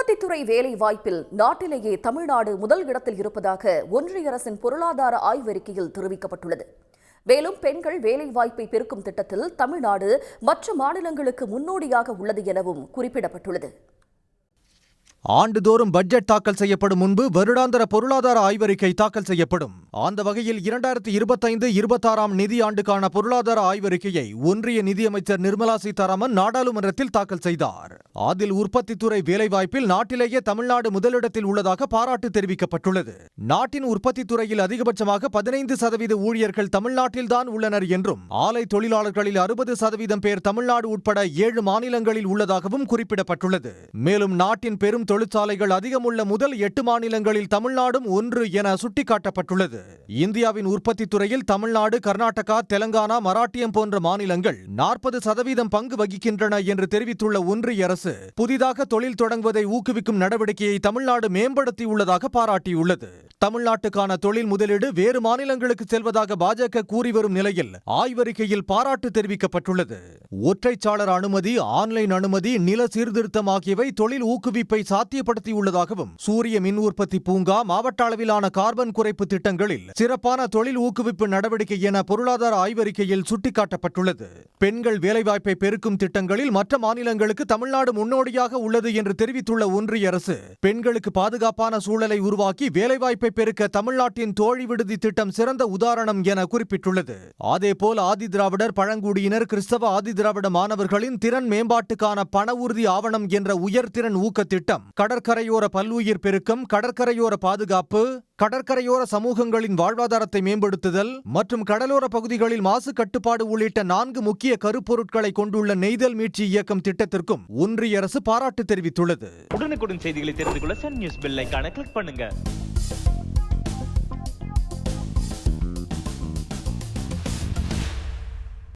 உற்பத்தித்துறை வேலை வாய்ப்பில் நாட்டிலேயே தமிழ்நாடு முதல் இடத்தில் இருப்பதாக ஒன்றிய அரசின் பொருளாதார ஆய்வறிக்கையில் தெரிவிக்கப்பட்டுள்ளது. மேலும் பெண்கள் வேலைவாய்ப்பை பெருக்கும் திட்டத்தில் தமிழ்நாடு மற்ற மாநிலங்களுக்கு முன்னோடியாக உள்ளது எனவும் குறிப்பிடப்பட்டுள்ளது. ஆண்டுதோறும் பட்ஜெட் தாக்கல் செய்யப்படும் முன்பு வருடாந்திர பொருளாதார ஆய்வறிக்கை தாக்கல் செய்யப்படும். அந்த வகையில் 2025-26 நிதியாண்டுக்கான பொருளாதார ஆய்வறிக்கையை ஒன்றிய நிதியமைச்சர் நிர்மலா சீதாராமன் நாடாளுமன்றத்தில் தாக்கல் செய்தார். அதில் உற்பத்தித்துறை வேலைவாய்ப்பில் நாட்டிலேயே தமிழ்நாடு முதலிடத்தில் உள்ளதாக பாராட்டு தெரிவிக்கப்பட்டுள்ளது. நாட்டின் உற்பத்தித் துறையில் அதிகபட்சமாக 15% ஊழியர்கள் தமிழ்நாட்டில்தான் உள்ளனர் என்றும், ஆலை தொழிலாளர்களில் 60% பேர் தமிழ்நாடு உட்பட 7 மாநிலங்களில் உள்ளதாகவும் குறிப்பிடப்பட்டுள்ளது. மேலும் நாட்டின் பெரும் தொழிற்சாலைகள் அதிகமுள்ள முதல் 8 மாநிலங்களில் தமிழ்நாடும் ஒன்று என சுட்டிக்காட்டப்பட்டுள்ளது. இந்தியாவின் உற்பத்தி துறையில் தமிழ்நாடு, கர்நாடகா, தெலங்கானா, மராட்டியம் போன்ற மாநிலங்கள் 40% பங்கு வகிக்கின்றன என்று தெரிவித்துள்ள ஒன்றிய அரசு புதிதாக தொழில் தொடங்குவதை ஊக்குவிக்கும் நடவடிக்கையை தமிழ்நாடு மேம்படுத்தியுள்ளதாக பாராட்டியுள்ளது. தமிழ்நாட்டுக்கான தொழில் முதலீடு வேறு மாநிலங்களுக்கு செல்வதாக பாஜக கூறி வரும் நிலையில் ஆய்வறிக்கையில் பாராட்டு தெரிவிக்கப்பட்டுள்ளது. ஒற்றைச்சாளர அனுமதி, ஆன்லைன் அனுமதி, நில சீர்திருத்தம் ஆகியவை தொழில் ஊக்குவிப்பை சாத்தியப்படுத்தியுள்ளதாகவும், சூரிய மின் உற்பத்தி பூங்கா, மாவட்ட அளவிலான கார்பன் குறைப்பு திட்டங்களில் சிறப்பான தொழில் ஊக்குவிப்பு நடவடிக்கை என பொருளாதார ஆய்வறிக்கையில் சுட்டிக்காட்டப்பட்டுள்ளது. பெண்கள் வேலைவாய்ப்பை பெருக்கும் திட்டங்களில் மற்ற மாநிலங்களுக்கு தமிழ்நாடு முன்னோடியாக உள்ளது என்று தெரிவித்துள்ள ஒன்றிய அரசு, பெண்களுக்கு பாதுகாப்பான சூழலை உருவாக்கி வேலைவாய்ப்பை பெருக்க தமிழ்நாட்டின் தோழி விடுதி திட்டம் சிறந்த உதாரணம் என குறிப்பிட்டுள்ளது. அதேபோல் ஆதிதிராவிடர், பழங்குடியினர், கிறிஸ்தவ ஆதிதிராவிட மாணவர்களின் திறன் மேம்பாட்டுக்கான பண உறுதி ஆவணம் என்ற உயர்திறன் ஊக்க திட்டம், கடற்கரையோர பல்லுயிர் பெருக்கம், கடற்கரையோர பாதுகாப்பு, கடற்கரையோர சமூகங்களின் வாழ்வாதாரத்தை மேம்படுத்துதல் மற்றும் கடலோர பகுதிகளில் மாசு கட்டுப்பாடு உள்ளிட்ட 4 முக்கிய கருப்பொருட்களை கொண்டுள்ள நெய்தல் மீட்சி இயக்கம் திட்டத்திற்கும் ஒன்றிய அரசு பாராட்டு தெரிவித்துள்ளது. உடனுக்குடன் செய்திகளை தெரிந்து கொள்ள சன் நியூஸ் பெல் ஐகானை கிளிக் பண்ணுங்க.